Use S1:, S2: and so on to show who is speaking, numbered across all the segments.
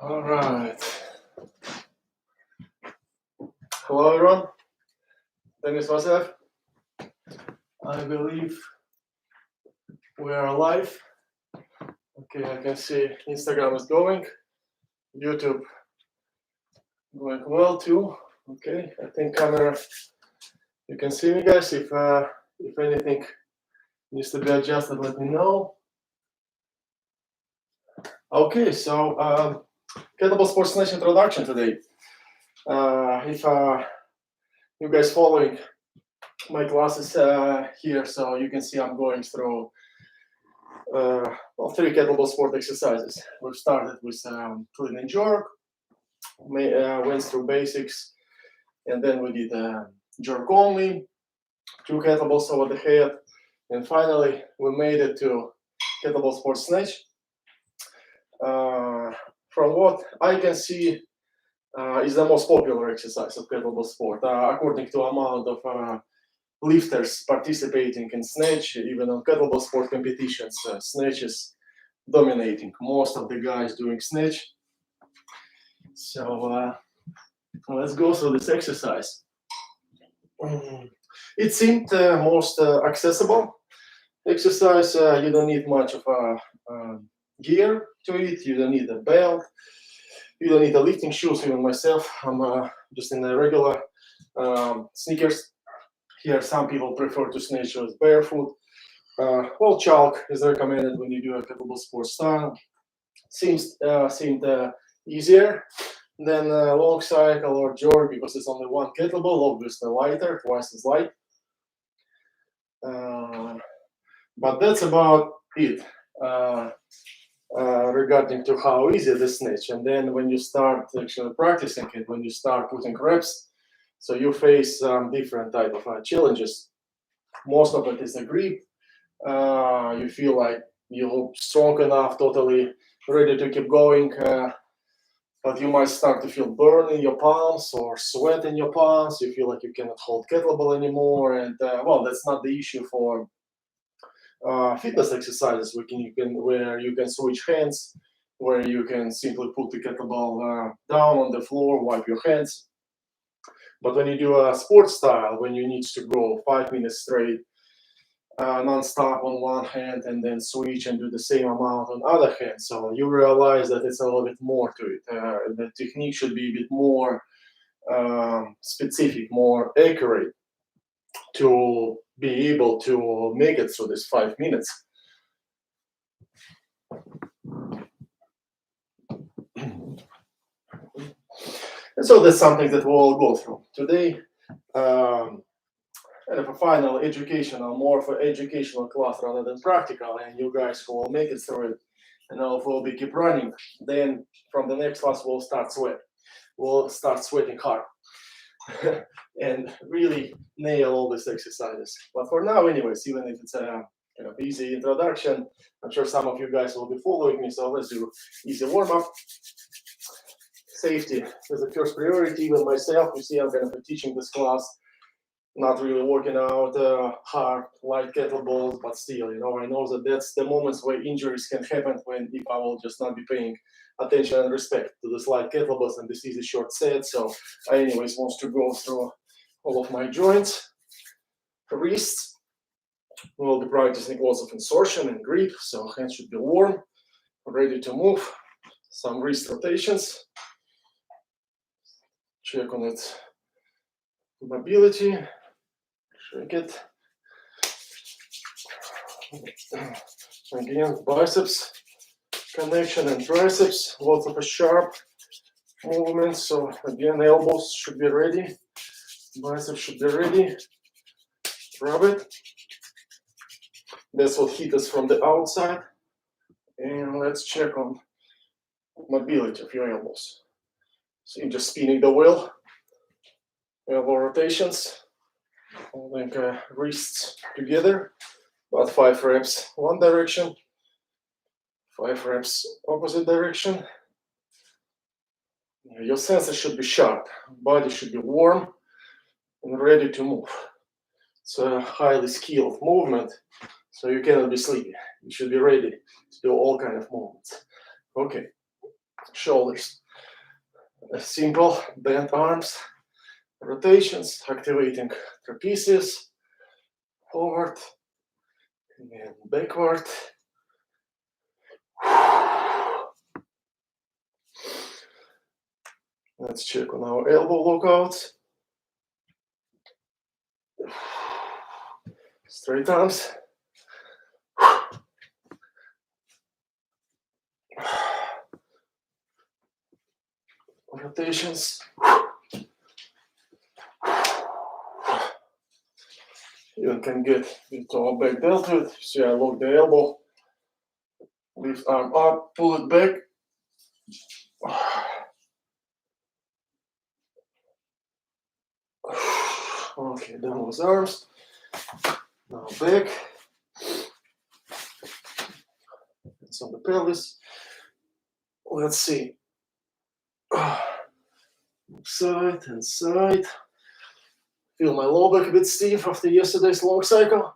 S1: All right. Hello, everyone. Denis Vasilev. I believe we are live. Okay, I can see Instagram is going. YouTube going well too. Okay, I think camera. You can see me, guys. If anything needs to be adjusted, let me know. Okay, so Kettlebell Sport Snatch introduction today. If you guys following my classes here, so you can see I'm going through 3 kettlebell sport exercises. We've started with clean and jerk, went through basics, and then we did jerk only, 2 kettlebells over the head, and finally we made it to kettlebell sport snatch. From what I can see, is the most popular exercise of kettlebell sport, according to amount of lifters participating in snatch. Even on kettlebell sport competitions, snatch is dominating. Most of the guys doing snatch. So let's go through this exercise. It seemed most accessible exercise. You don't need much of a gear to it. You don't need a belt. You don't need the lifting shoes. Even myself, I'm just in the regular sneakers. Here, some people prefer to snatch with barefoot. Well, chalk is recommended when you do a kettlebell sport style. Seemed easier than long cycle or jerk because it's only one kettlebell, obviously lighter, twice as light. But that's about it regarding to how easy the snatch. And then when you start actually practicing it, when you start putting reps, so you face different type of challenges. Most of it is the grip. You feel like you're strong enough, totally ready to keep going, but you might start to feel burn in your palms or sweat in your palms. You feel like you cannot hold kettlebell anymore, and well, that's not the issue for fitness exercises. Where you can switch hands, where you can simply put the kettlebell down on the floor, wipe your hands. But when you do a sports style, when you need to go 5 minutes straight, non-stop on one hand, and then switch and do the same amount on other hand, so you realize that it's a little bit more to it. The technique should be a bit more specific, more accurate to be able to make it through this 5 minutes. And so that's something that we'll go through today. And for final educational, more for educational class rather than practical, and you guys who will make it through it, and if we'll be keep running, then from the next class we'll start sweating. We'll start sweating hard and really nail all these exercises. But for now, anyways, even if it's a kind of easy introduction, I'm sure some of you guys will be following me. So let's do easy warm up. Safety is the first priority. Even myself, you see, I'm kind of teaching this class, not really working out hard, light kettlebells, but still, I know that that's the moments where injuries can happen if I will just not be paying attention and respect to this light kettlebells and this easy short set. So I anyways want to go through all of my joints, wrists. We'll be practicing lots of insertion and grip, so hands should be warm, ready to move. Some wrist rotations. Check on its mobility. Check it. Again, biceps connection and triceps. Lots of sharp movements. So again, elbows should be ready. Biceps should be ready. Rub it. That's what hit us from the outside. And let's check on mobility of your elbows. So you're just spinning the wheel. Elbow rotations. Holding wrists together. About 5 reps one direction. 5 reps opposite direction. Your senses should be sharp. Body should be warm and ready to move. It's a highly skilled movement, so you cannot be sleepy. You should be ready to do all kinds of movements. Okay. shoulders. Simple bent arms, rotations, activating trapezius, forward and backward. Let's check on our elbow lockouts. Straight arms. Rotations. You can get into our back deltoid. See, I lock the elbow. Lift arm up, pull it back. Okay, down with arms. Now back. It's on the pelvis. Let's see. Side and side. Feel my lower back a bit stiff after yesterday's long cycle.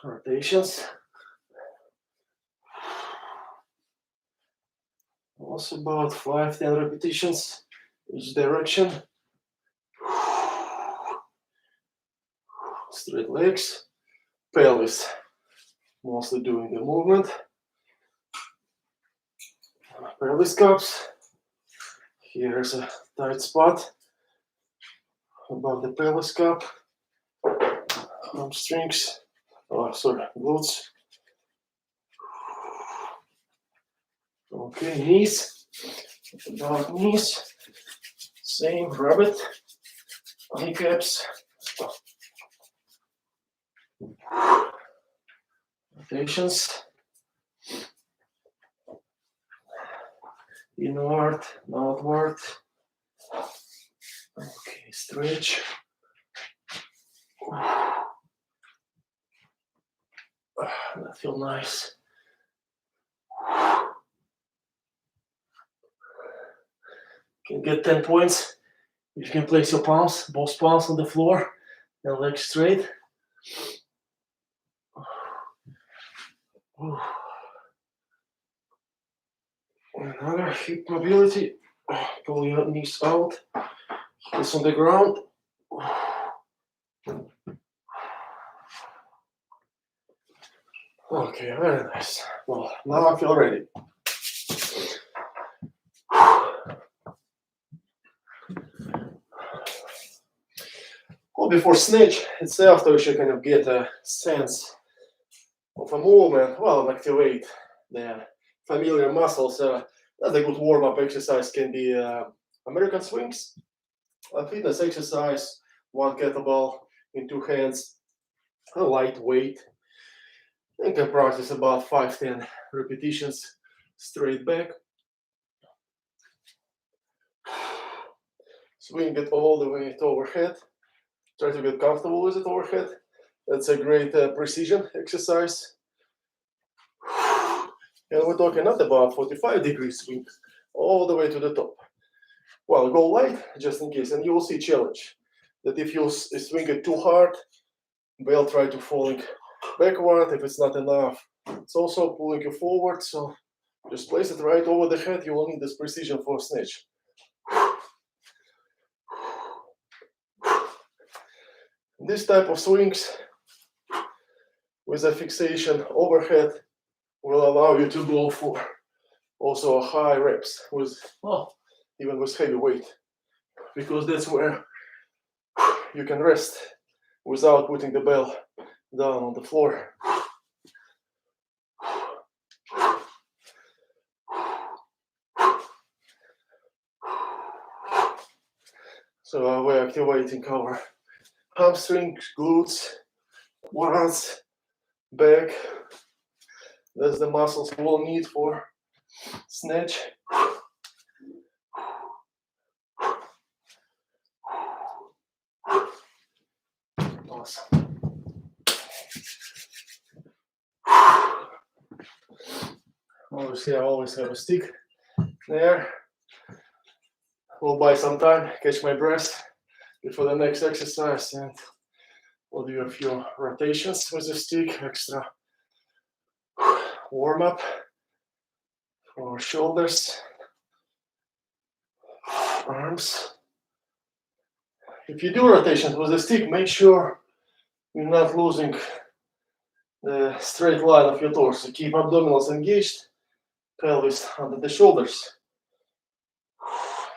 S1: Rotations. Also about 5-10 repetitions each direction. Straight legs. Pelvis. Mostly doing the movement. Pelvis cups. Here's a tight spot above the pelvis cup. Hamstrings. Glutes. Okay, knees. Above knees. Same, rabbit. Kneecaps. Rotations. Inward, outward. Okay, stretch. That feels nice. You can get 10 points if you can place your palms, both palms on the floor and legs straight. Another hip mobility. Pull your knees out. Heels on the ground. Okay, very nice. Well, now I feel ready. Well, before snatch itself, though, you should kind of get a sense of a movement, well, and activate the familiar muscles. That's a good warm-up exercise. Can be American swings, a fitness exercise, one kettlebell in two hands, a lightweight. You can practice about 5-10 repetitions straight back. Swing it all the way to overhead. Try to get comfortable with it overhead. That's a great precision exercise. And we're talking not about 45-degree swing, all the way to the top. Well, go light, just in case, and you will see challenge. That if you swing it too hard, bell try to falling backward. If it's not enough, it's also pulling you forward. So just place it right over the head. You will need this precision for snatch. This type of swings with a fixation overhead will allow you to go for also high reps with, well, even with heavy weight, because that's where you can rest without putting the bell down on the floor. So we're activating our hamstrings, glutes, quads, back. That's the muscles we'll need for snatch. Awesome. Obviously, I always have a stick there. We'll buy some time, catch my breath before the next exercise, and We'll do a few rotations with the stick, extra warm up for shoulders, arms. If you do rotations with the stick, make sure you're not losing the straight line of your torso. Keep abdominals engaged, pelvis under the shoulders.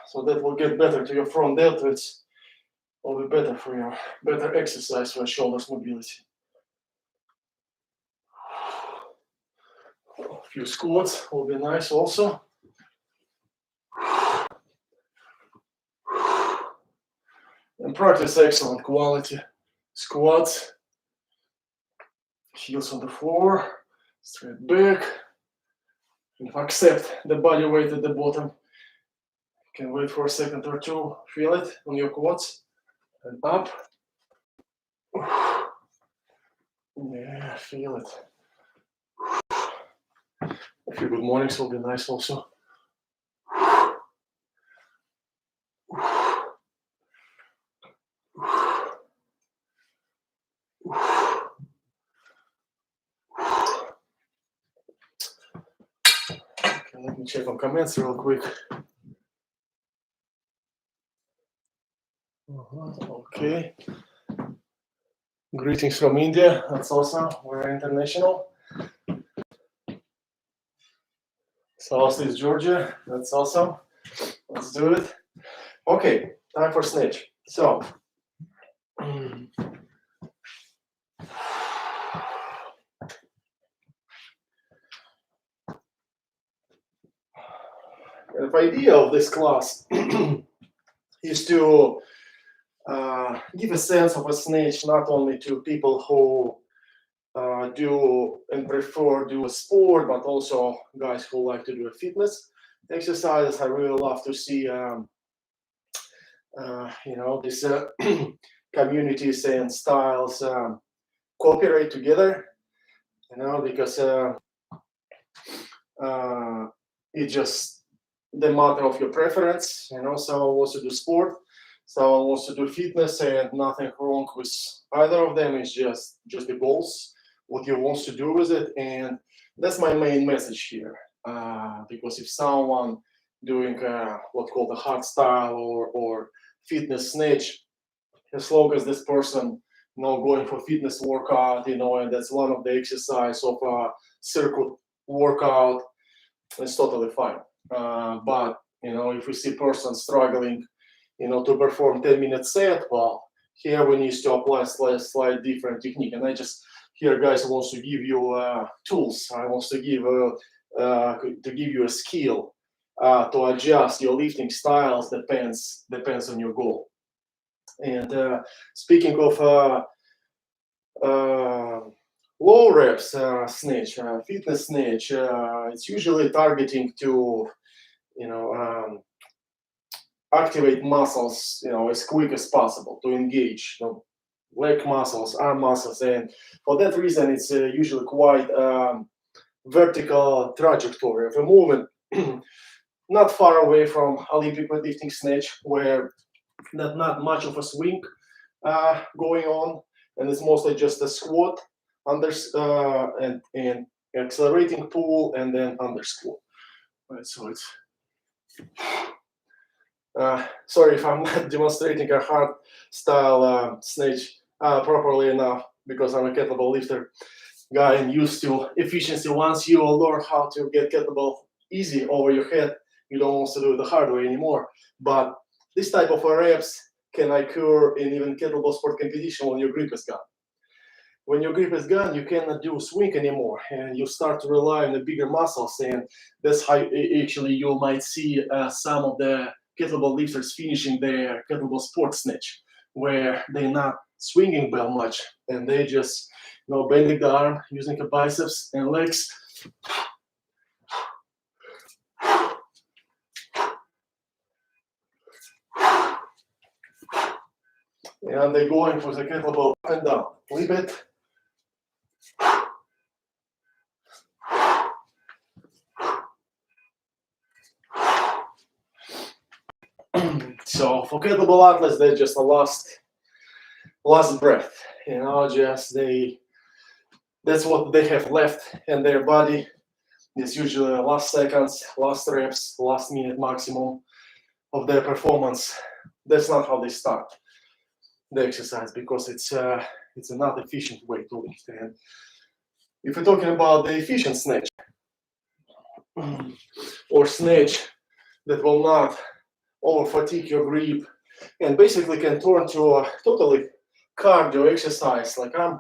S1: So that will get better to your front deltoids. Will be better for your better exercise for shoulders mobility. A few squats will be nice also. And practice excellent quality squats. Heels on the floor, straight back. And accept the body weight at the bottom. You can wait for a second or two. Feel it on your quads. And up. Yeah, feel it. A few good mornings will be nice also. Okay, let me check on comments real quick. Okay. Greetings from India. That's awesome. We're international. Southeast Georgia. That's awesome. Let's do it. Okay, time for snatch. So, the idea of this class is to give a sense of a snatch not only to people who do and prefer do a sport, but also guys who like to do a fitness exercises. I really love to see these communities and styles cooperate together, because it's just the matter of your preference. Someone wants to do sport, someone wants to do fitness, and nothing wrong with either of them. It's just the goals, what you want to do with it. And that's my main message here, because if someone doing what's called a hard style or fitness snatch, as long as this person going for fitness workout, and that's one of the exercise of a circuit workout, it's totally fine. But if we see person struggling to perform 10-minute set, well, here we need to apply slight different technique. And I just here, guys, wants to give you tools. I want to give you a skill to adjust your lifting styles. Depends on your goal. And speaking of low reps snatch, fitness snatch, it's usually targeting to activate muscles as quick as possible, to engage leg muscles, arm muscles, and for that reason it's usually quite vertical trajectory of a movement, not far away from Olympic weightlifting snatch, where not much of a swing going on, and it's mostly just a squat under and accelerating pull and then under squat. Right, so it's sorry if I'm not demonstrating a hard style snatch properly enough, because I'm a kettlebell lifter guy and used to efficiency. Once you learn how to get kettlebell easy over your head, you don't want to do it the hard way anymore. But this type of reps can occur in even kettlebell sport competition when your grip is gone. When your grip is gone, you cannot do swing anymore, and you start to rely on the bigger muscles, and that's how actually you might see some of the kettlebell lifters finishing their kettlebell sport snatch, where they're not swinging well much, and they just bending the arm, using the biceps and legs. And they're going for the kettlebell up and down. Leave it. So for kettlebell athletes, they're just the last last breath, just that's what they have left in their body. It's usually last seconds, last reps, last minute maximum of their performance. That's not how they start the exercise, because it's not efficient way to lift. And if we're talking about the efficient snatch or snatch that will not over fatigue your grip and basically can turn to a totally cardio exercise, like I'm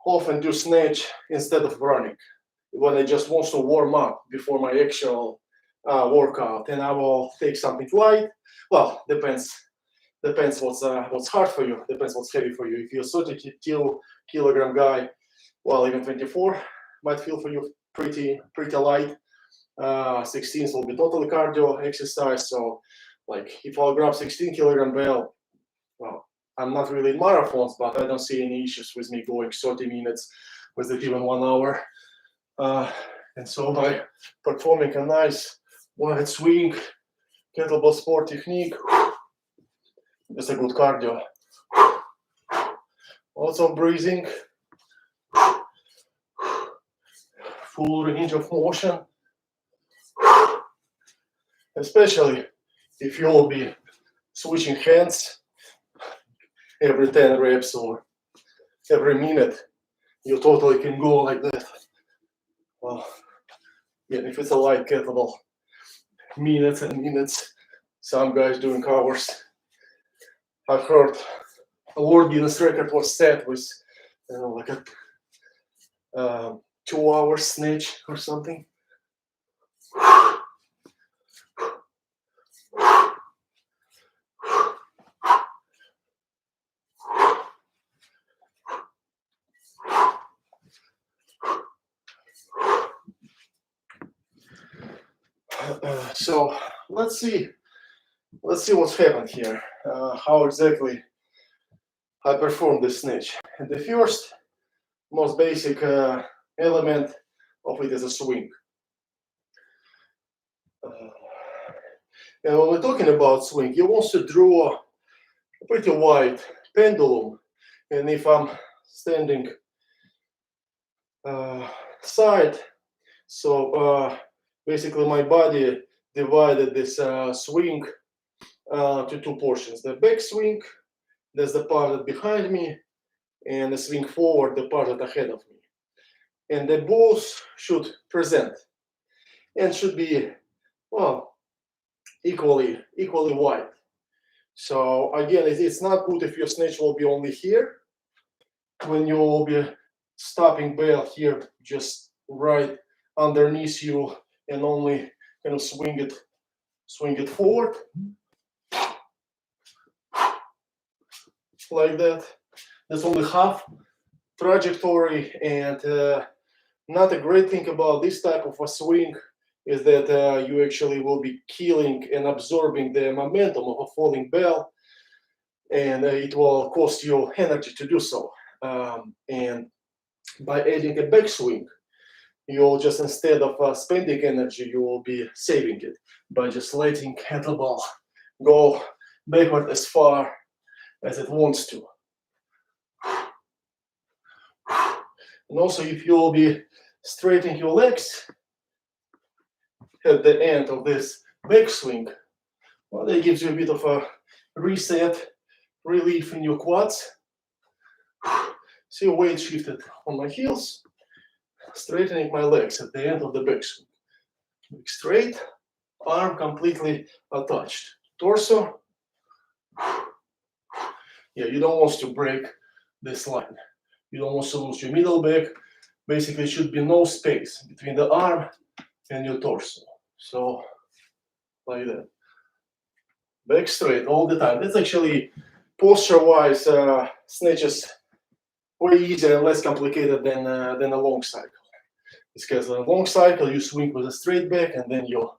S1: often do snatch instead of running when I just want to warm up before my actual workout, and I will take something light. Well, depends what's hard for you, depends what's heavy for you. If you're 32 kilogram guy, well, even 24 might feel for you pretty light. 16s will be totally cardio exercise. So like if I'll grab 16 kilogram bell, well, I'm not really in marathons, but I don't see any issues with me going 30 minutes, with it even 1 hour. And so by performing a nice wide swing, kettlebell sport technique, it's a good cardio. Also breathing, full range of motion, especially if you will be switching hands every 10 reps or every minute, you totally can go like that. Well, yeah, if it's a light kettlebell, minutes and minutes, some guys doing hours. I've heard a world Guinness record was set with, like a 2 hour snatch or something. So let's see what's happened here, how exactly I perform this snatch. And the first, most basic element of it is a swing. And when we're talking about swing, you want to draw a pretty wide pendulum. And if I'm standing side, so basically my body divided this swing to two portions. The back swing, that's the part that behind me, and the swing forward, the part that ahead of me. And they both should present and should be, well, equally wide. So again, it's not good if your snatch will be only here, when you will be stopping bell here, just right underneath you, and only kind of swing it forward like that. That's only half trajectory, and not a great thing about this type of a swing is that you actually will be killing and absorbing the momentum of a falling bell, and it will cost you energy to do so. And by adding a backswing, you'll just, instead of spending energy, you will be saving it by just letting kettlebell go backward as far as it wants to. And also, if you will be straightening your legs at the end of this backswing, well, that gives you a bit of a reset, relief in your quads. See, weight shifted on my heels, straightening my legs at the end of the backswing. Leg straight, arm completely attached. Torso. Yeah, you don't want to break this line. You don't want to lose your middle back. Basically, it should be no space between the arm and your torso. So, like that. Back straight all the time. That's actually, posture-wise, snatches way easier and less complicated than a long cycle. Because a long cycle, you swing with a straight back, and then you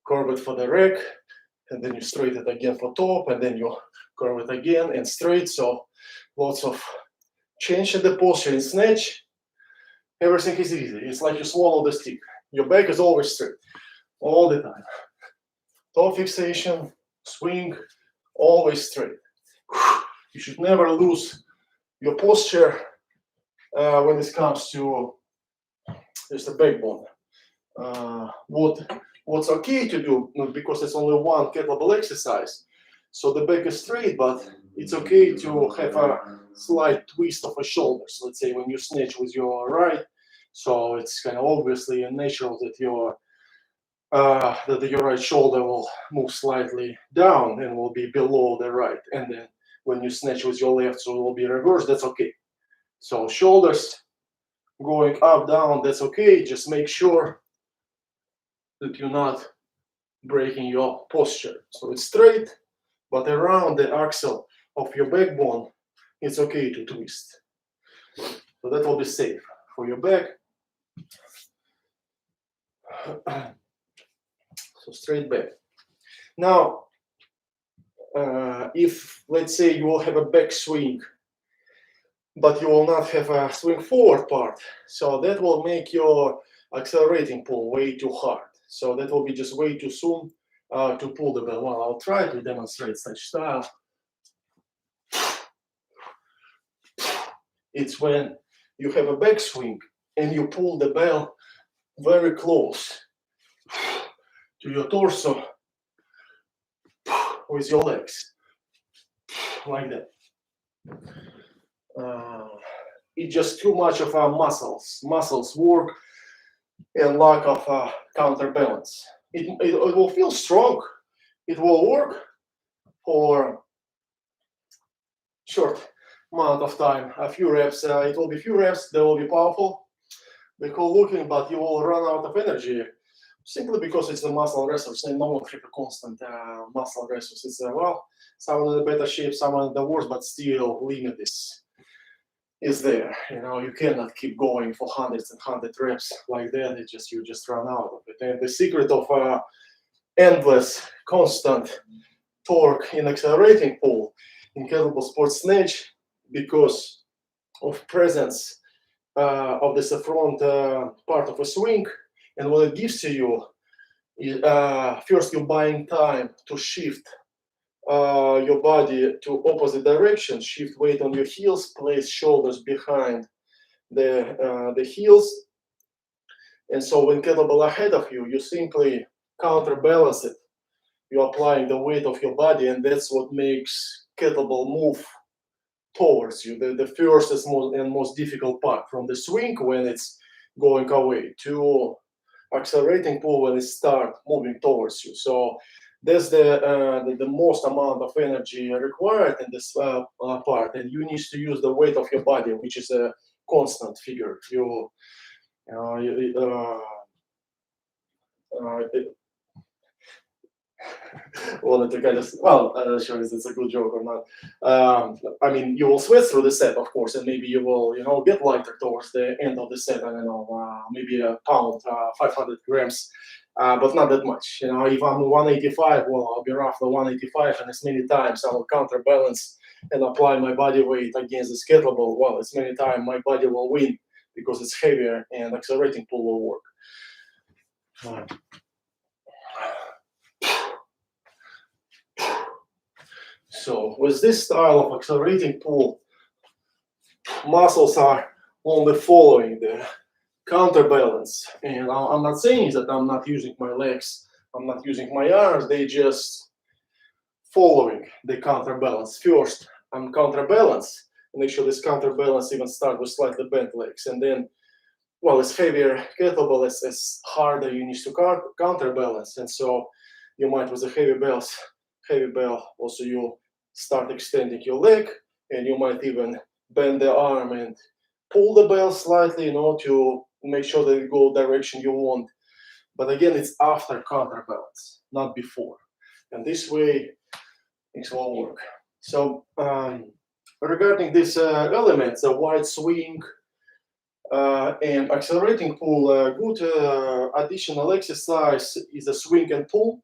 S1: curve it for the rack, and then you straight it again for top, and then you curve it again and straight. So lots of change in the posture. In snatch, everything is easy. It's like you swallow the stick. Your back is always straight, all the time. Toe fixation, swing, always straight. You should never lose your posture when it comes to just the backbone. What's okay to do, because it's only one kettlebell exercise, so the back is straight, but it's okay to have a slight twist of the shoulders. Let's say when you snatch with your right, so it's kind of obviously and natural that your right shoulder will move slightly down and will be below the right, and then when you snatch with your left, so it will be reversed. That's okay. So shoulders going up, down, that's okay. Just make sure that you're not breaking your posture. So it's straight, but around the axle of your backbone, it's okay to twist. So that will be safe for your back. So straight back. Now, if let's say you will have a back swing, but you will not have a swing forward part, so that will make your accelerating pull way too hard. So that will be just way too soon to pull the bell. Well, I'll try to demonstrate such style. It's when you have a back swing and you pull the bell very close to your torso with your legs, like that. It's just too much of our muscles work and lack of counterbalance. It will feel strong. It will work for short amount of time, a few reps. It will be few reps. They will be powerful, the cool looking, but you will run out of energy simply because it's a muscle resource and no one have a constant muscle resource. It's well, some in the better shape, some in the worse, but still limit is there. You know, you cannot keep going for hundreds and hundred reps like that. You just run out of it. And the secret of endless, constant torque in accelerating pull in Kettlebell Sport Snatch, because of presence of this front part of a swing, and what it gives to you is first you're buying time to shift your body to opposite direction, shift weight on your heels, place shoulders behind the heels, and so when kettlebell ahead of you, you simply counterbalance it. You're applying the weight of your body, and that's what makes kettlebell move towards you. The first is most difficult part, from the swing when it's going away to accelerating pull when it start moving towards you. So that's the most amount of energy required in this part, and you need to use the weight of your body, which is a constant figure. Wanted to kind of, well, I'm not sure if it's a good joke or not. I mean, you will sweat through the set, of course, and maybe you will, get lighter towards the end of the set. I don't know, maybe a pound, 500 grams, but not that much. If I'm 185, well, I'll be roughly 185, and as many times I will counterbalance and apply my body weight against this kettlebell. Well, as many times my body will win because it's heavier and accelerating pull will work. So with this style of accelerating pull, muscles are only following the counterbalance. And I'm not saying that I'm not using my legs, I'm not using my arms, they just following the counterbalance. First, I'm counterbalance, and make sure this counterbalance even start with slightly bent legs. And then, well, it's heavier kettlebell, it's harder you need to counterbalance. And so you might, with the heavy bell, also you start extending your leg, and you might even bend the arm and pull the bell slightly, to make sure that it go direction you want. But again, it's after counterbalance, not before. And this way, things will work. So regarding these elements, a wide swing and accelerating pull, good additional exercise is a swing and pull.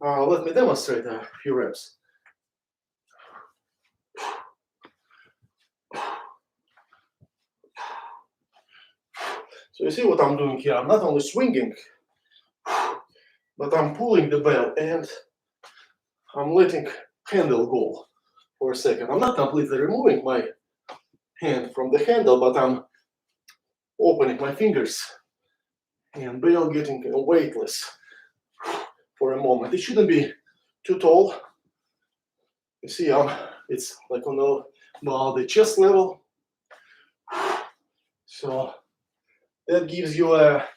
S1: Let me demonstrate a few reps. So you see what I'm doing here? I'm not only swinging, but I'm pulling the bell and I'm letting handle go. for a second. I'm not completely removing my hand from the handle, but I'm opening my fingers and barely getting weightless for a moment. It shouldn't be too tall. You see, it's like on about the chest level. So that gives you a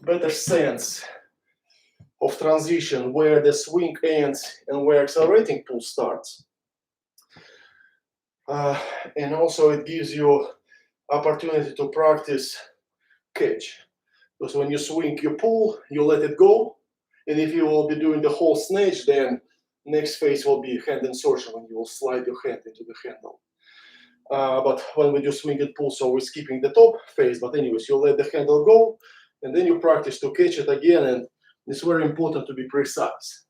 S1: better sense of transition, where the swing ends and where accelerating pull starts. And also it gives you opportunity to practice catch. Because when you swing, you pull, you let it go. And if you will be doing the whole snatch, then next phase will be hand insertion, when you will slide your hand into the handle. But when we do swing and pull, so we're skipping the top phase. But anyways, you let the handle go, and then you practice to catch it again. And it's very important to be precise.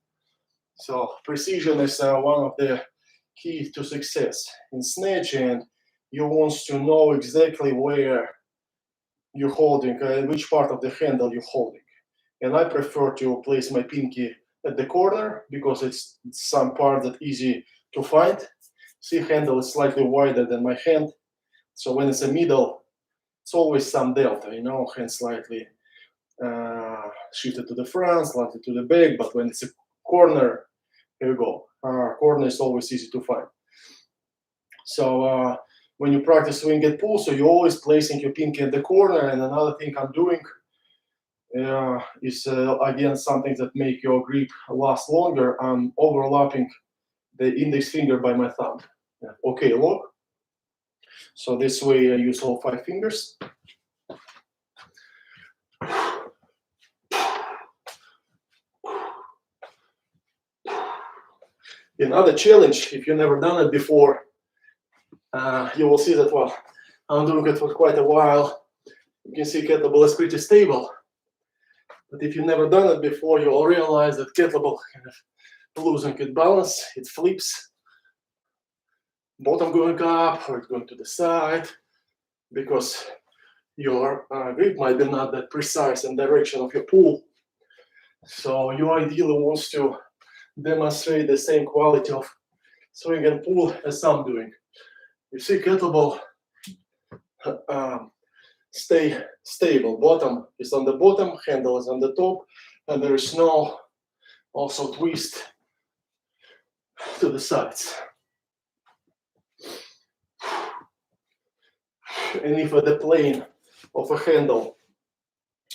S1: So precision is one of the key to success in snatch, and you want to know exactly where you're holding and which part of the handle you're holding. And I prefer to place my pinky at the corner because it's some part that's easy to find. See, handle is slightly wider than my hand, so when it's a middle, it's always some delta, you know, hand slightly shifted to the front, slightly to the back. But when it's a corner, here we go. Corner is always easy to find. So when you practice swing and pull, so you're always placing your pinky at the corner. And another thing I'm doing is again something that make your grip last longer. I'm overlapping the index finger by my thumb. Okay, lock. So this way I use all 5 fingers. Another challenge, if you've never done it before, you will see that, well, I'm doing it for quite a while. You can see kettlebell is pretty stable. But if you've never done it before, you'll realize that kettlebell kind of losing its balance. It flips. Bottom going up or going to the side, because your grip might be not that precise in direction of your pull. So you ideally want to demonstrate the same quality of swing and pull as I'm doing. You see kettlebell stay stable. Bottom is on the bottom, handle is on the top, and there is no also twist to the sides. And if the plane of a handle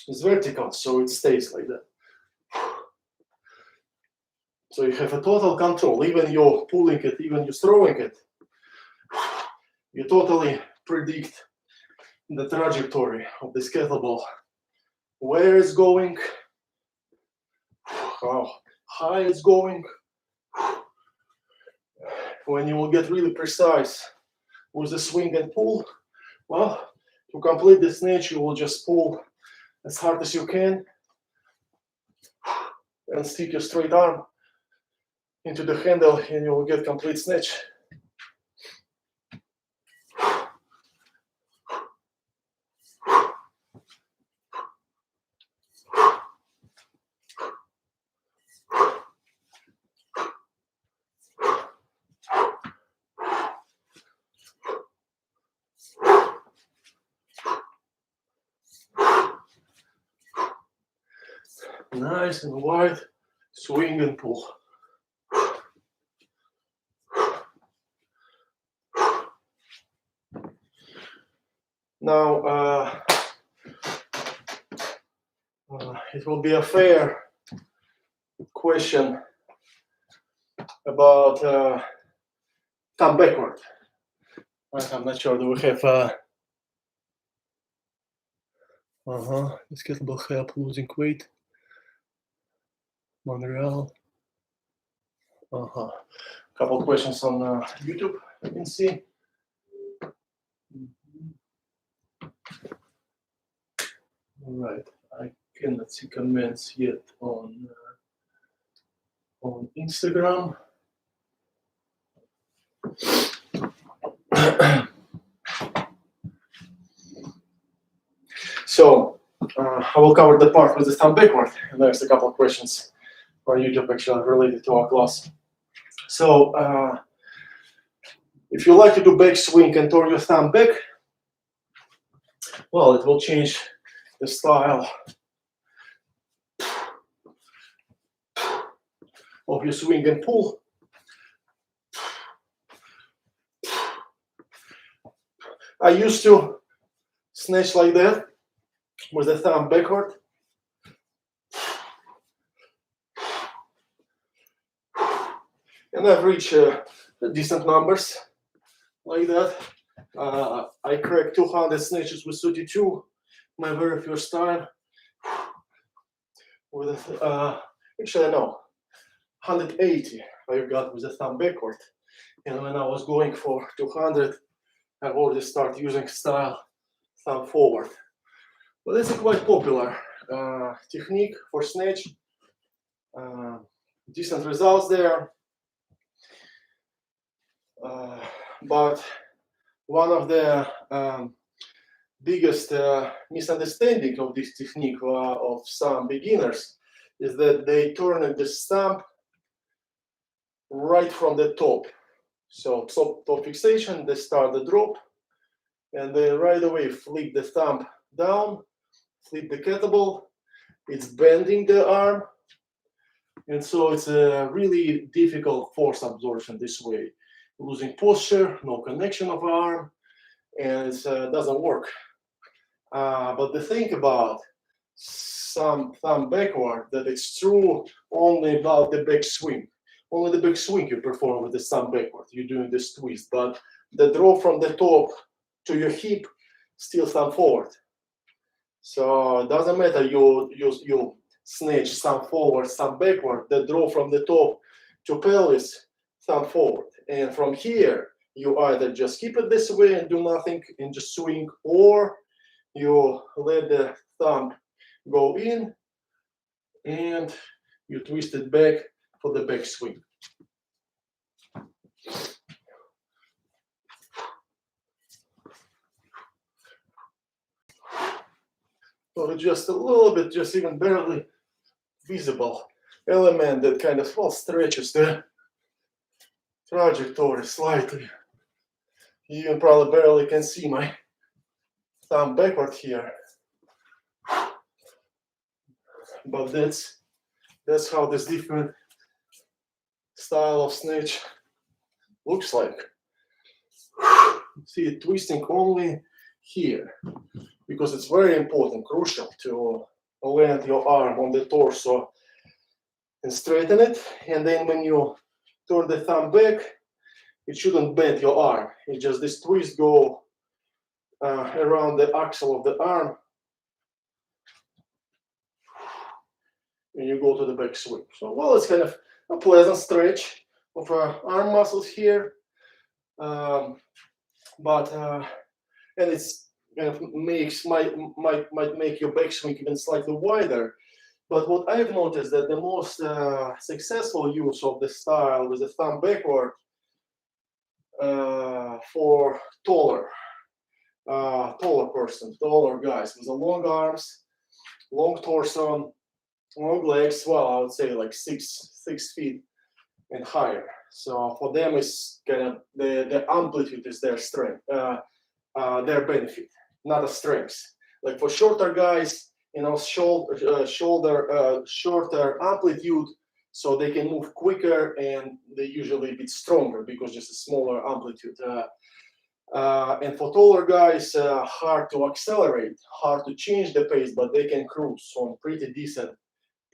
S1: is vertical, so it stays like that. So you have a total control. Even you're pulling it, even you're throwing it, you totally predict the trajectory of this kettlebell, where it's going, how high it's going. When you will get really precise with the swing and pull, well, to complete the snatch, you will just pull as hard as you can and stick your straight arm into the handle, and you will get complete snatch. Nice and wide, swing and pull. Now, it will be a fair question about thumb backward. I'm not sure, do we have this kettlebell help losing weight? Montreal. Couple questions on YouTube, you can see. All right, I cannot see comments yet on Instagram. So I will cover the part with the thumb backward, and there's a couple of questions on YouTube actually related to our class. So If you like to do back swing and turn your thumb back, well, it will change the style of your swing and pull. I used to snatch like that with the thumb backward. And I've reached decent numbers like that. I cracked 200 snatches with 32 my very first time. With actually no, 180 I got with the thumb backward. And when I was going for 200, I already started using style thumb forward. But it's a quite popular technique for snatch. Decent results there. But one of the biggest misunderstanding of this technique of some beginners is that they turn the stump right from the top. So top fixation, they start the drop, and they right away flip the thumb down, flip the kettlebell. It's bending the arm, and so it's a really difficult force absorption this way. Losing posture, no connection of arm, and it doesn't work. But the thing about some thumb backward, that it's true only about the back swing. Only the back swing you perform with the thumb backward. You're doing this twist, but the draw from the top to your hip, still thumb forward. So it doesn't matter you snatch thumb forward, thumb backward. The draw from the top to pelvis, thumb forward. And from here, you either just keep it this way and do nothing and just swing, or you let the thumb go in and you twist it back for the back swing. So just a little bit, just even barely visible element that kind of stretches the trajectory slightly. You even probably barely can see my thumb backward here. But that's how this different style of snatch looks like. See it twisting only here, because it's very important, crucial to land your arm on the torso and straighten it. And then when you turn the thumb back, it shouldn't bend your arm. It just this twist go around the axle of the arm, and you go to the back swing. So, well, it's kind of a pleasant stretch of arm muscles here, but and it's kind of might make your back swing even slightly wider. But what I've noticed that the most successful use of the style with the thumb backward for taller persons, taller guys with the long arms, long torso, long legs. Well, I would say like 6 feet and higher. So for them, it's kind of the amplitude is their strength, their benefit, not a strength. Like for shorter guys, you know, shorter amplitude, so they can move quicker and they usually a bit stronger because just a smaller amplitude. And for taller guys, hard to accelerate, hard to change the pace, but they can cruise on pretty decent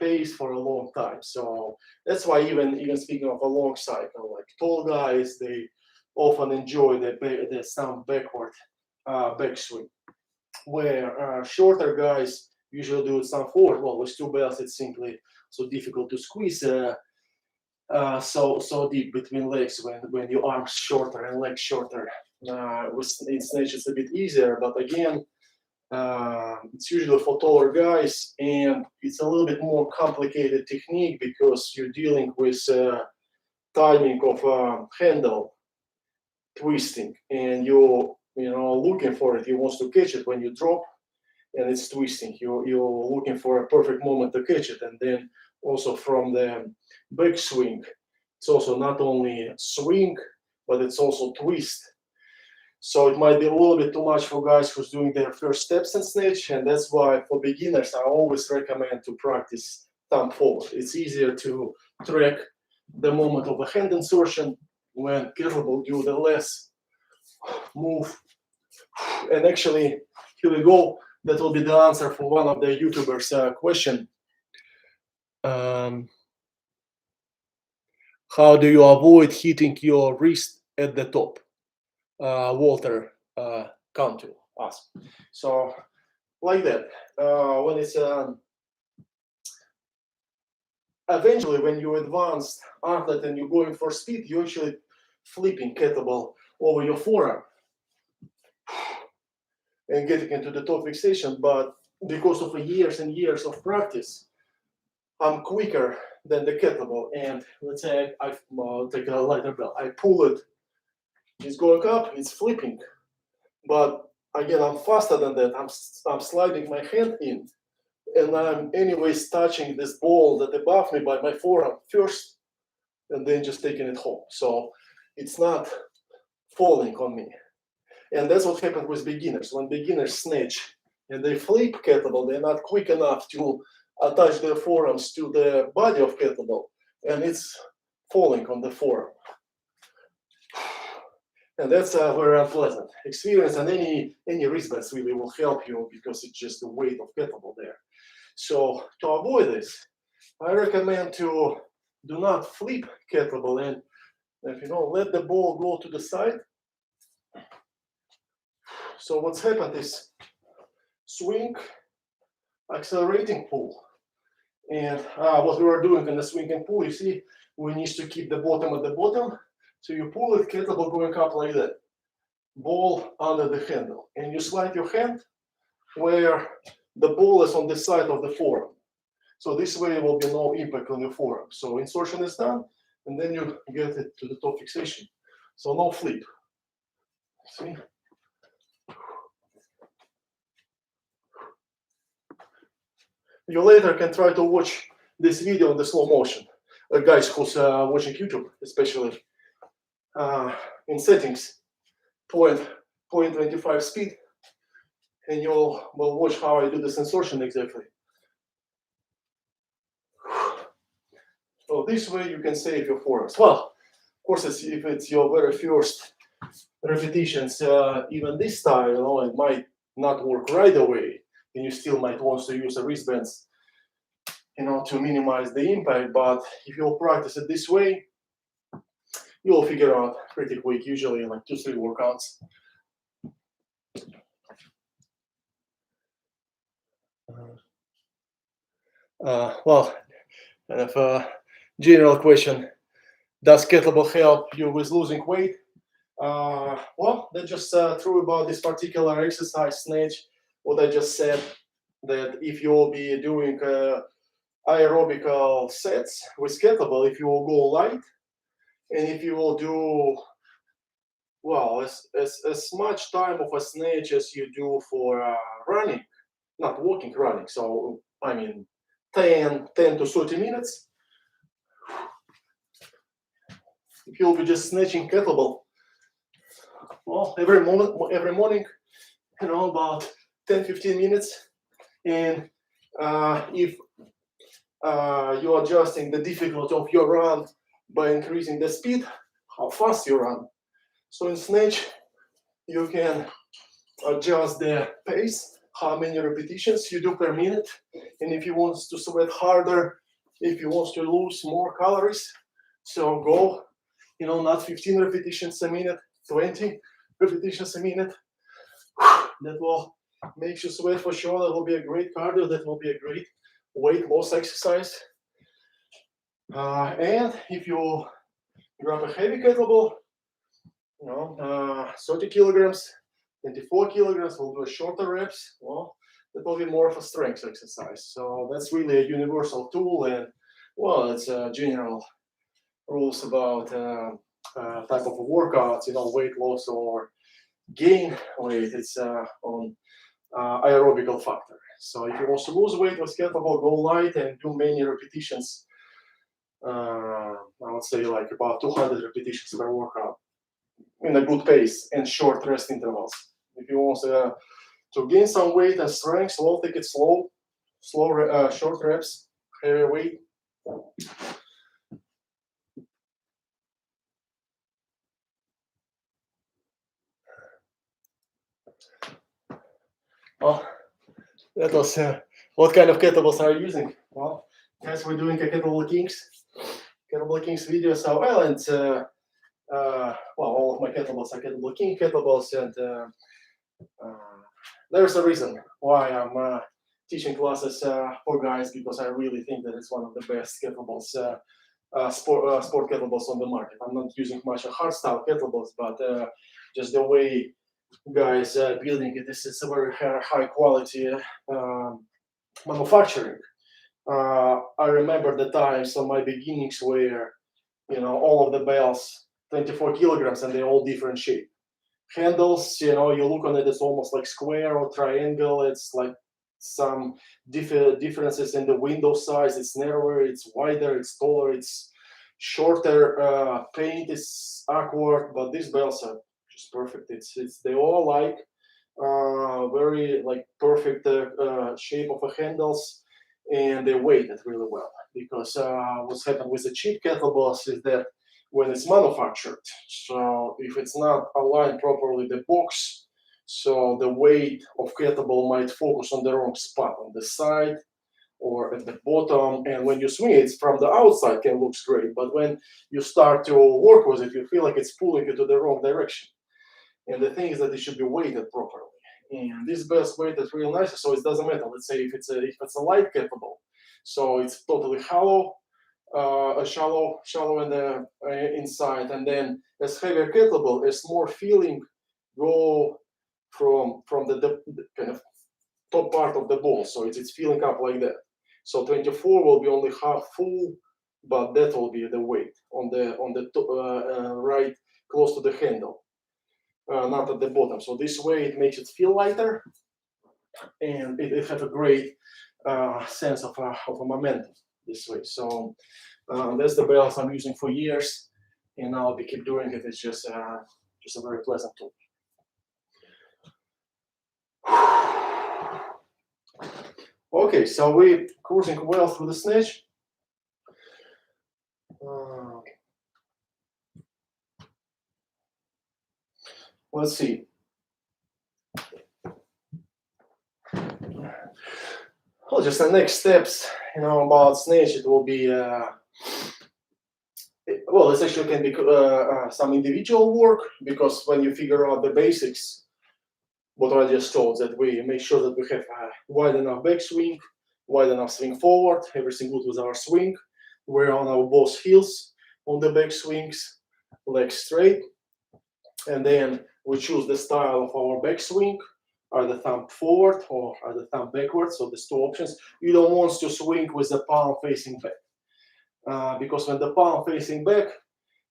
S1: pace for a long time. So that's why even speaking of a long cycle, like tall guys, they often enjoy the thumb backward backswing, where shorter guys usually do thumb forward. Well, with two belts, it's simply so difficult to squeeze so deep between legs when your arms shorter and legs shorter. In snatch, it's a bit easier, but again, it's usually for taller guys, and it's a little bit more complicated technique because you're dealing with timing of handle twisting, and you're looking for it. You want to catch it when you drop, and it's twisting. You're looking for a perfect moment to catch it, and then also from the back swing, it's also not only swing but it's also twist. So it might be a little bit too much for guys who's doing their first steps in snatch, and that's why for beginners I always recommend to practice thumb forward. It's easier to track the moment of a hand insertion when kettlebell do the less move. And actually, here we go. That will be the answer for one of the YouTubers' question. How do you avoid hitting your wrist at the top? Walter Cantu asked. So, like that. When it's eventually, when you're advanced athlete and you're going for speed, you're actually flipping kettlebell over your forearm and getting into the top fixation. But because of years and years of practice, I'm quicker than the kettlebell. And let's say I take a lighter bell, I pull it, it's going up, it's flipping. But again, I'm faster than that. I'm sliding my hand in, and I'm anyways touching this ball that above me by my forearm first, and then just taking it home. So it's not falling on me. And that's what happens with beginners. When beginners snatch and they flip kettlebell, they're not quick enough to attach their forearms to the body of kettlebell, and it's falling on the forearm. And that's a very unpleasant experience, and any wristbands really will help you because it's just the weight of kettlebell there. So to avoid this, I recommend to do not flip kettlebell, and if you know, let the ball go to the side. So what's happened is swing, accelerating pull. And what we are doing in the swing and pull, you see, we need to keep the bottom at the bottom. So you pull it, kettlebell going up like that. Ball under the handle. And you slide your hand where the ball is on the side of the forearm. So this way there will be no impact on your forearm. So insertion is done, and then you get it to the top fixation. So no flip. See? You later can try to watch this video in the slow motion. Guys who's watching YouTube, especially in settings, 0.25 speed, and you'll watch how I do this insertion exactly. So this way you can save your forearms. Well, of course, if it's your very first repetitions, even this style, you know, it might not work right away, and you still might want to use a wristbands, you know, to minimize the impact. But if you'll practice it this way, you'll figure out pretty quick, usually in like 2-3 workouts. Well, kind of a general question: does kettlebell help you with losing weight? Well, that's just true about this particular exercise, snatch. What I just said, that if you'll be doing aerobical sets with kettlebell, if you will go light, and if you will do, well, as much time of a snatch as you do for running, not walking, running. So, I mean, 10 to 30 minutes. If you'll be just snatching kettlebell, well, every morning, you know, about 10-15 minutes. And if you're adjusting the difficulty of your run by increasing the speed, how fast you run. So in snatch, you can adjust the pace, how many repetitions you do per minute. And if you want to sweat harder, if you want to lose more calories, so go, you know, not 15 repetitions a minute, 20 repetitions a minute. That will make you sweat for sure. That will be a great cardio. That will be a great weight loss exercise. And if you grab a heavy kettlebell, you know, 30 kilograms, 24 kilograms, will do a shorter reps. Well, that will be more of a strength exercise. So that's really a universal tool, and well, it's general rules about type of workouts, you know, weight loss or gain weight. It's on aerobical factor. So if you want to lose weight with kettlebell, go light and do many repetitions. I would say like about 200 repetitions per workout. in a good pace and short rest intervals. If you want to gain some weight and strength, take it slow, short reps, heavy weight. Well, that was what kind of kettlebells are you using? Well, guys, we're doing a Kettlebell Kings video as well, and all of my kettlebells are Kettlebell King kettlebells, and there's a reason why I'm teaching classes for guys, because I really think that it's one of the best kettlebells, sport kettlebells on the market. I'm not using much hardstyle kettlebells, but just the way guys building it, this is a very high quality manufacturing. I remember the times on my beginnings where, all of the bells 24 kilograms and they're all different shape. Handles, you look on it, it's almost like square or triangle. It's like some differences in the window size. It's narrower, it's wider, it's taller, it's shorter. Paint is awkward, but these bells are just perfect. They all like very like perfect shape of the handles, and they weight it really well. Because what's happened with the cheap kettlebells is that when it's manufactured, so if it's not aligned properly the box, so the weight of kettlebell might focus on the wrong spot, on the side or at the bottom, and when you swing it from the outside can looks great, but when you start to work with it, you feel like it's pulling you to the wrong direction. And the thing is that it should be weighted properly. And this best weighted real nice, so it doesn't matter. Let's say if it's a light kettlebell, so it's totally hollow, shallow in the inside, and then as heavier kettlebell, as more feeling go from the kind of top part of the ball, so it's feeling up like that. So 24 will be only half full, but that will be the weight on the right close to the handle, not at the bottom. So this way it makes it feel lighter, and it has a great sense of a momentum this way. So that's the bells I'm using for years, and I'll be keep doing it. It's just a very pleasant tool. Okay, so we're cruising well through the snatch. Let's see. Well, just the next steps, about snatch, it will be, it actually can be some individual work, because when you figure out the basics, what I just told, that we make sure that we have a wide enough backswing, wide enough swing forward, everything good with our swing. We're on our both heels on the back swings, legs straight, and then we choose the style of our backswing, either thumb forward or either thumb backwards. So there's two options. You don't want to swing with the palm facing back, because when the palm facing back,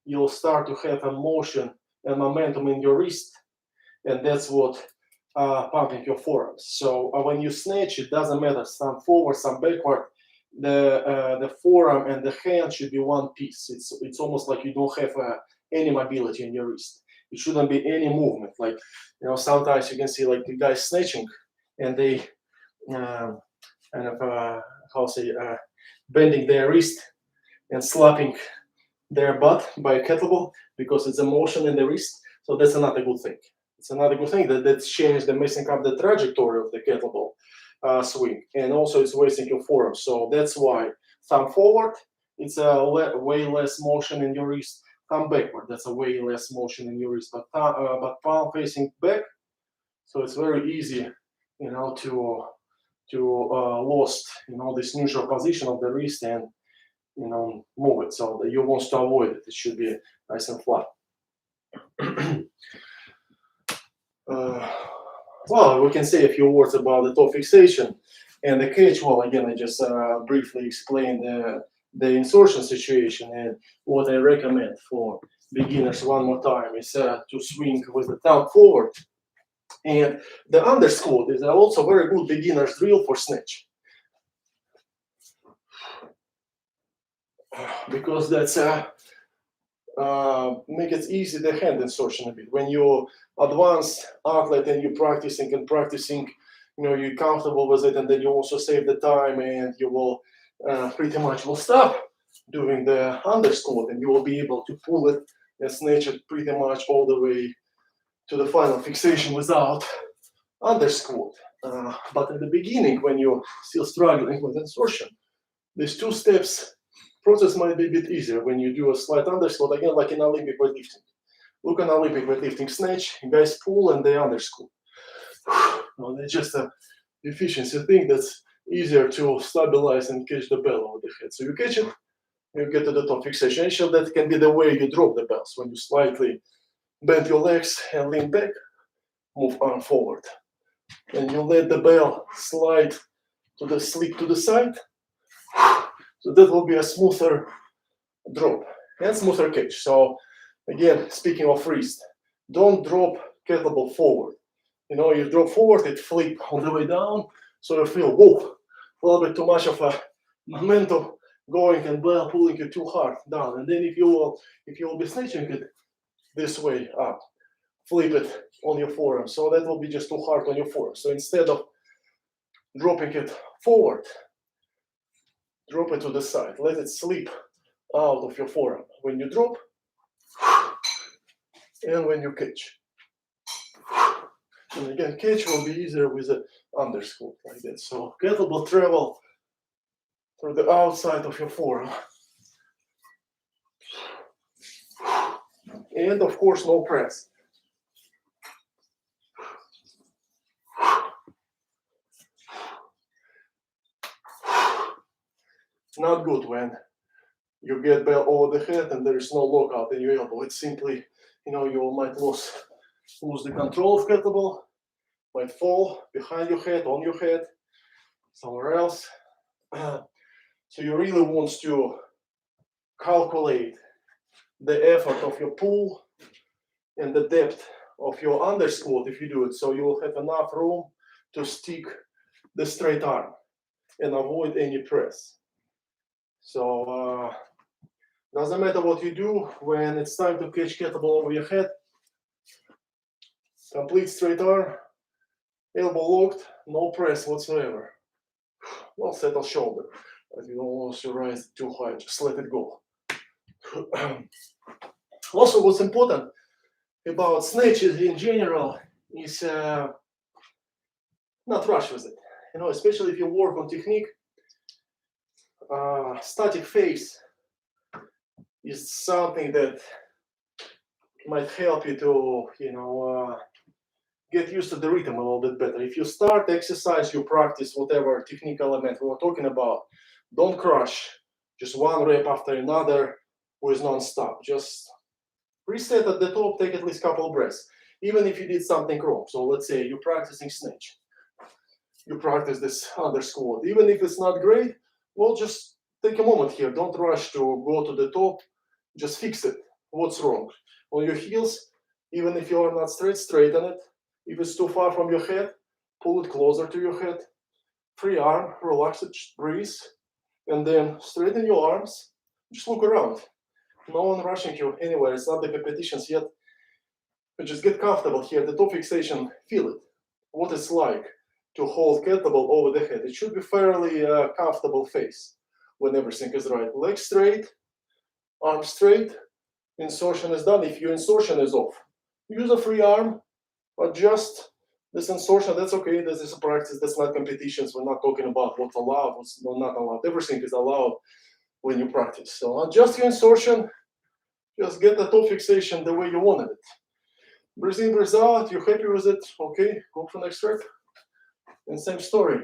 S1: you'll start to have a motion and momentum in your wrist, and that's what pumping your forearms. So when you snatch, it doesn't matter, some forward, some backward. The forearm and the hand should be one piece. It's almost like you don't have any mobility in your wrist. It shouldn't be any movement. Like, sometimes you can see like the guys snatching, and they bending their wrist and slapping their butt by a kettlebell, because it's a motion in the wrist. So that's another good thing. It's another good thing that's changed the messing up the trajectory of the kettlebell swing, and also it's wasting your forearm. So that's why thumb forward, it's a way less motion in your wrist. Thumb backward, that's a way less motion in your wrist. But palm facing back, so it's very easy, to lost, this neutral position of the wrist and, move it. So that you want to avoid it. It should be nice and flat. Well, we can say a few words about the toe fixation and the catch. Well, again, I just briefly explained the insertion situation, and what I recommend for beginners one more time is to swing with the thumb forward. And the undersquat is also very good beginner's drill for snatch, because that's make it easy the hand insertion a bit. When you're advanced athlete and you're practicing, you're comfortable with it, and then you also save the time, and you will pretty much will stop doing the under squat, and you will be able to pull it and snatch it pretty much all the way to the final fixation without under squat. But in the beginning, when you're still struggling with insertion, these two steps process might be a bit easier when you do a slight under squat, again, like in Olympic weightlifting. Look at Olympic weightlifting snatch, you guys pull and they under squat. Well, it's just a efficiency thing that's easier to stabilize and catch the bell over the head. So you catch it, you get to the top fixation. Actually, that can be the way you drop the bells, when you slightly bend your legs and lean back, move arm forward. And you let the bell slide slip to the side. So that will be a smoother drop and smoother catch. So again, speaking of wrist, don't drop kettlebell forward. You drop forward, it flip on the way down, so you feel, whoa, a little bit too much of a momentum going and bell pulling you too hard down. And then if you will be snatching it this way up, flip it on your forearm. So that will be just too hard on your forearm. So instead of dropping it forward, drop it to the side. Let it slip out of your forearm when you drop and when you catch. And again, catch will be easier with the under squat like that. So kettlebell travel through the outside of your forearm. And of course, no press. It's not good when you get bell over the head and there is no lockout in your elbow. It's simply, you might lose the control of kettlebell, might fall behind your head, on your head, somewhere else. So you really want to calculate the effort of your pull and the depth of your under squat if you do it, so you will have enough room to stick the straight arm and avoid any press. So doesn't matter what you do when it's time to catch kettlebell over your head. Complete straight arm, elbow locked, no press whatsoever. Well, settle shoulder, but you don't want to rise too high, just let it go. Also, what's important about snatches in general is not rush with it. Especially if you work on technique, static phase is something that might help you to, get used to the rhythm a little bit better. If you start exercise, you practice whatever technique element we're talking about, don't crush just one rep after another with non-stop. Just reset at the top, take at least a couple of breaths, even if you did something wrong. So let's say you're practicing snatch, you practice this under squat. Even if it's not great, well, just take a moment here. Don't rush to go to the top. Just fix it. What's wrong? On your heels, even if you are not straight, straighten it. If it's too far from your head, pull it closer to your head. Free arm, relax it, breathe, and then straighten your arms. Just look around. No one rushing you anywhere. It's not the competitions yet. But just get comfortable here. The top fixation, feel it. What it's like to hold kettlebell over the head. It should be fairly comfortable face when everything is right. Legs straight, arm straight. Insertion is done. If your insertion is off, use a free arm. Adjust this insertion. That's okay. This is a practice. That's not competitions. We're not talking about what's allowed, what's not allowed. Everything is allowed when you practice. So adjust your insertion. Just get the toe fixation the way you wanted it. Breathe in, breathe out. You're happy with it. Okay, go for next rep. And same story.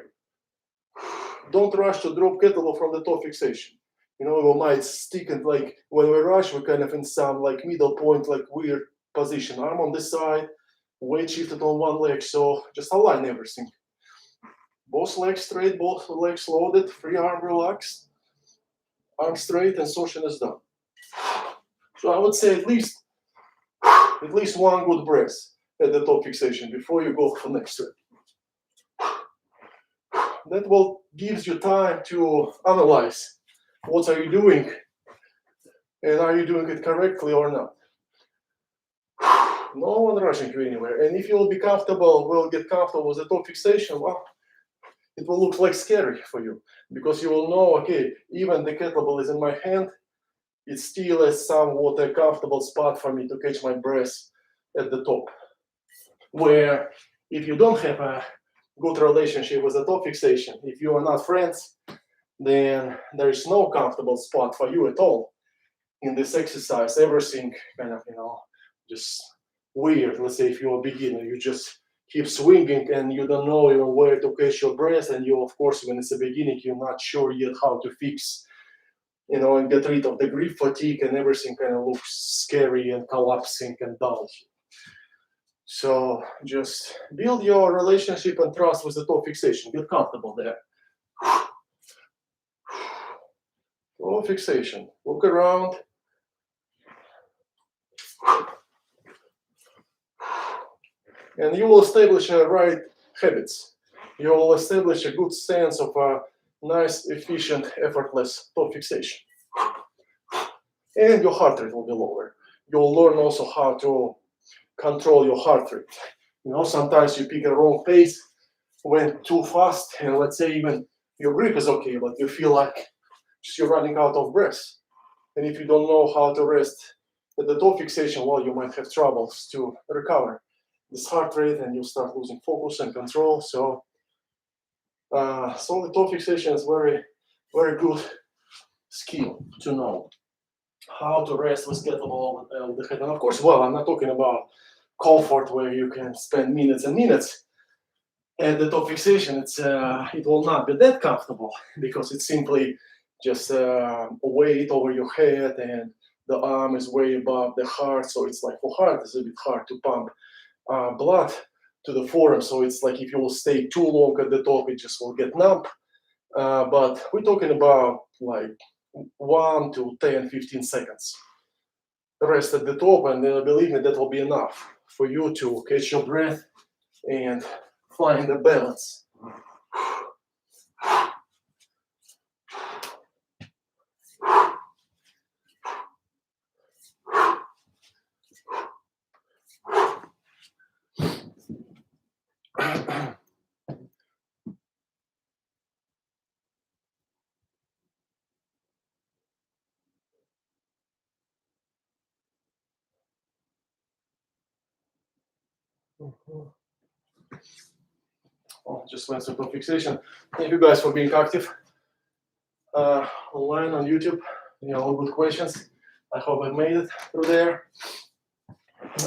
S1: Don't rush to drop kettlebell from the toe fixation. We might stick it like when we rush, we're kind of in some like middle point, like weird position. Arm on this side, weight shifted on one leg. So just align everything. Both legs straight, both legs loaded, free arm relaxed, arm straight, and insertion is done. So I would say at least one good breath at the top fixation before you go for next rep. That will gives you time to analyze what are you doing And are you doing it correctly or not? No one rushing you anywhere. And if you will be comfortable, will get comfortable with the toe fixation, well, it will look like scary for you because you will know, okay, even the kettlebell is in my hand, it's still a somewhat a comfortable spot for me to catch my breath at the top. Where if you don't have a good relationship with the toe fixation, if you are not friends, then there is no comfortable spot for you at all in this exercise. Everything kind of, just weird. Let's say if you're a beginner, you just keep swinging and you don't know even where to catch your breath, and you, of course, when it's a beginning, you're not sure yet how to fix, and get rid of the grip fatigue, and everything kind of looks scary and collapsing and dull. So just build your relationship and trust with the toe fixation. Get comfortable there. Toe fixation. Look around. And you will establish right habits. You will establish a good sense of a nice, efficient, effortless toe fixation. And your heart rate will be lower. You'll learn also how to control your heart rate. Sometimes you pick a wrong pace, went too fast, and let's say even your grip is okay, but you feel like just you're running out of breath. And if you don't know how to rest at the toe fixation, well, you might have troubles to recover this heart rate, and you start losing focus and control. So the toe fixation is very, very good skill to know how to rest with kettlebell on the head. And of course, well, I'm not talking about comfort where you can spend minutes and minutes at the toe fixation. It will not be that comfortable because it's simply just weight over your head, and the arm is way above the heart. So it's like for heart, it's a bit hard to pump blood to the forearm. So it's like if you will stay too long at the top, it just will get numb. But we're talking about like 1 to 10, 15 seconds rest at the top, and believe me, that will be enough for you to catch your breath and find the balance. Just went through toe fixation. Thank you guys for being active online on YouTube. All good questions. I hope I made it through there.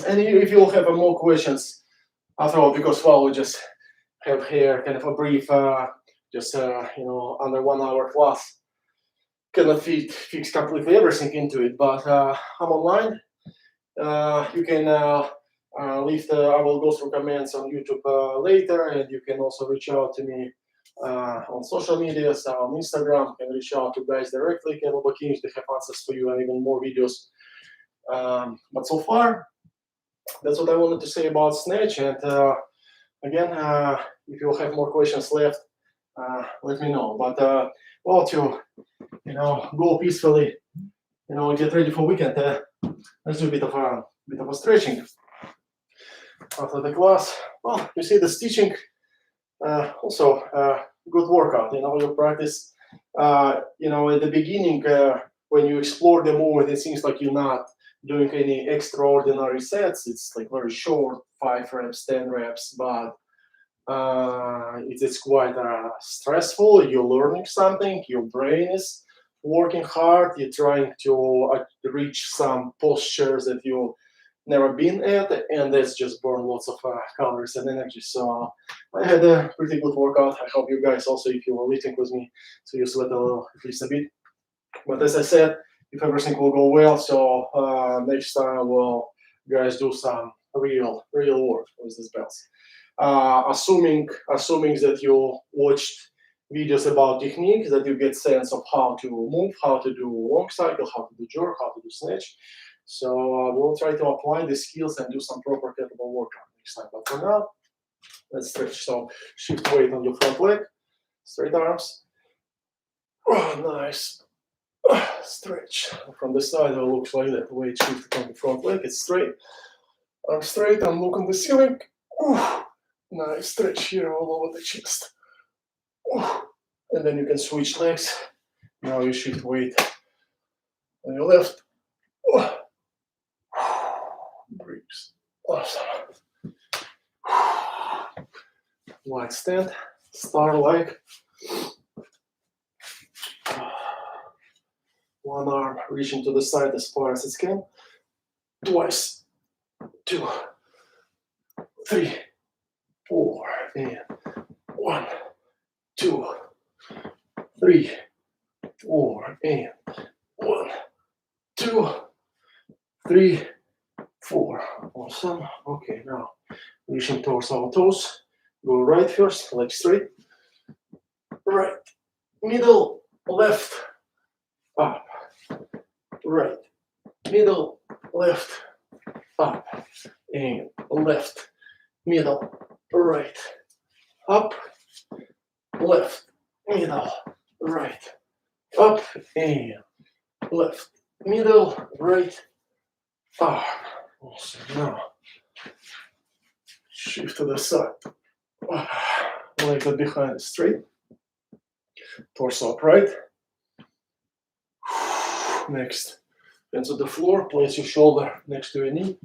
S1: And if you'll have more questions after all, because well, we just have here kind of a brief, under 1 hour class. Cannot fix completely everything into it, but I'm online. You can I will go through comments on YouTube later, and you can also reach out to me on social media, so on Instagram. You can reach out to guys directly, Kettlebell Kings. They have answers for you and even more videos. But so far, that's what I wanted to say about Snatch. And again, if you have more questions left, let me know. But to go peacefully, get ready for weekend. Let's do a bit of a stretching after the class. Well, you see the stitching. Also, good workout. You practice. At the beginning, when you explore the movement, it seems like you're not doing any extraordinary sets. It's like very short, 5 reps, 10 reps, but it's quite stressful. You're learning something. Your brain is working hard. You're trying to reach some postures that you never been at, and that's just burn lots of calories and energy. So I had a pretty good workout. I hope you guys also, if you were lifting with me, so you sweat a little, at least a bit. But as I said, if everything will go well, so next time we'll guys do some real work with these belts. Assuming that you watched videos about technique, that you get sense of how to move, how to do long cycle, how to do jerk, how to do snatch. So we'll try to apply the skills and do some proper kettlebell workout next time. But for now, let's stretch. So shift weight on your front leg, straight arms. Oh, nice. Stretch. From the side, it looks like that. Weight shifted on the front leg. It's straight. I'm straight. I'm looking the ceiling. Nice stretch here all over the chest. And then you can switch legs. Now you shift weight on your left. Breathes. Awesome. Wide stand. Star-like. One arm reaching to the side as far as it can. Twice. 2, 3, 4, and 1, 2, 3, 4, and 1, 2, 3, 4. Awesome. Okay, now reaching towards our toes. Go right first, leg straight. Right, middle, left, up. Right, middle, left, up. And left, middle, right, up. Left, middle, right, up. And left, middle, right, up. Awesome. Now shift to the side. Legs are behind straight. Torso upright. Next, hands on the floor. Place your shoulder next to your knee.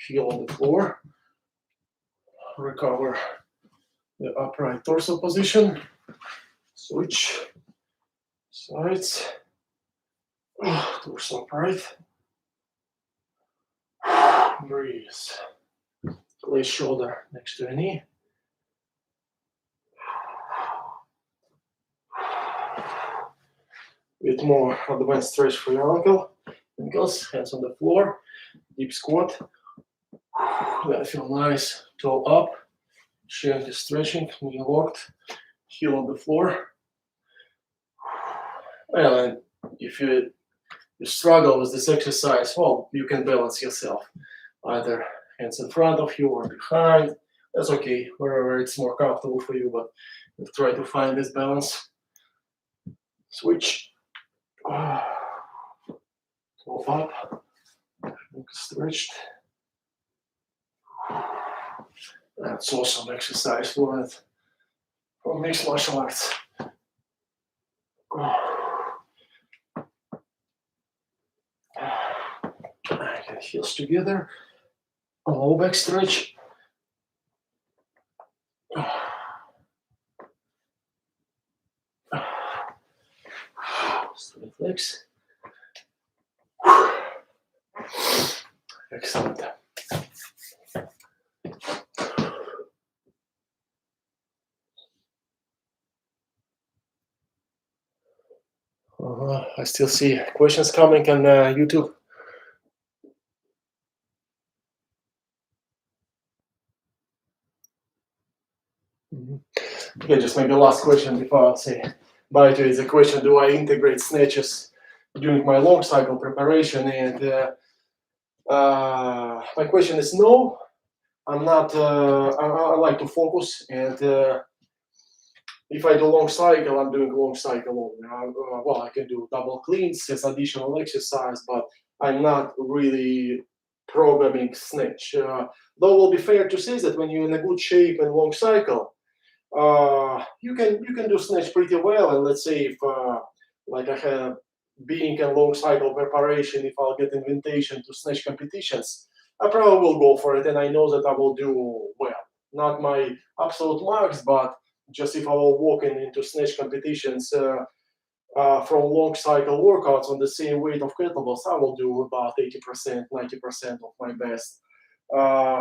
S1: Heel on the floor. Recover the upright torso position. Switch sides. Torso upright. Breathe. Place shoulder next to your knee. Bit more advanced stretch for your ankles. Hands on the floor. Deep squat. That feel nice. Toe up. Shin is stretching. Knee locked. Heel on the floor. And if you struggle with this exercise, well, you can balance yourself. Either hands in front of you or behind. That's okay, wherever it's more comfortable for you, but try to find this balance. Switch. Go up. Stretched. That's awesome exercise for mixed martial arts. Heels together. Low back stretch. Straight legs. Excellent. I still see questions coming on YouTube. Okay, just maybe last question before I'll say bye to you is a question: do I integrate snatches during my long cycle preparation? And my question is no. I'm not. I like to focus, and if I do long cycle, I'm doing long cycle only. Well, I can do double cleans as additional exercise, but I'm not really programming snatch. Though it will be fair to say that when you're in a good shape and long cycle, you can do snatch pretty well. And let's say if like I have being in long cycle preparation, if I'll get invitation to snatch competitions, I probably will go for it, and I know that I will do well. Not my absolute marks, but just if I will walk into snatch competitions from long cycle workouts on the same weight of kettlebells, I will do about 80%, 90% of my best.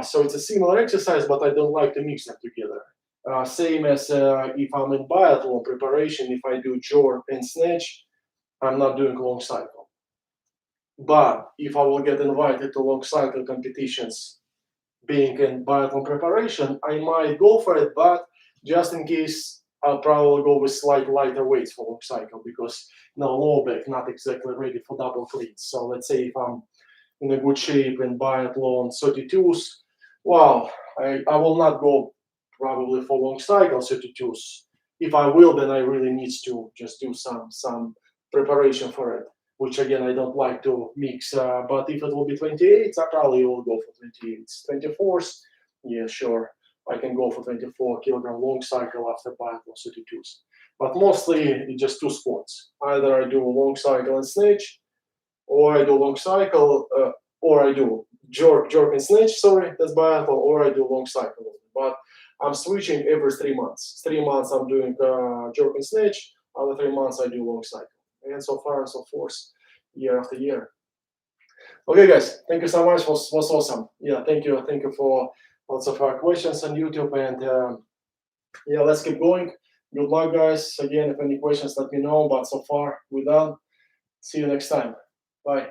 S1: So it's a similar exercise, but I don't like to mix them together. Same as if I'm in biathlon preparation, if I do jor and snatch, I'm not doing long cycle. But if I will get invited to long cycle competitions, being in biathlon preparation, I might go for it, but just in case, I'll probably go with slight lighter weights for long cycle because low back, not exactly ready for double cleans. So let's say if I'm in a good shape in biathlon 32s, well, I will not go probably for long cycle 32s. if I will, then I really need to just do some preparation for it, which again I don't like to mix. But if it will be 28s, I probably will go for 28s. 24s, yeah, sure, I can go for 24 kilogram long cycle after biathlon 32s. But mostly it's just two sports. Either I do a long cycle and snatch, or I do long cycle, or I do jerk and snatch. Sorry, that's biathlon, or I do long cycle. But I'm switching every 3 months. 3 months I'm doing jerk and snatch. Other 3 months I do long cycle, and so far and so forth, year after year. Okay, guys, thank you so much. Was awesome. Yeah, thank you for lots of questions on YouTube, and yeah, let's keep going. Good luck, guys. Again, if any questions, let me know. But so far, we're done. See you next time. Bye.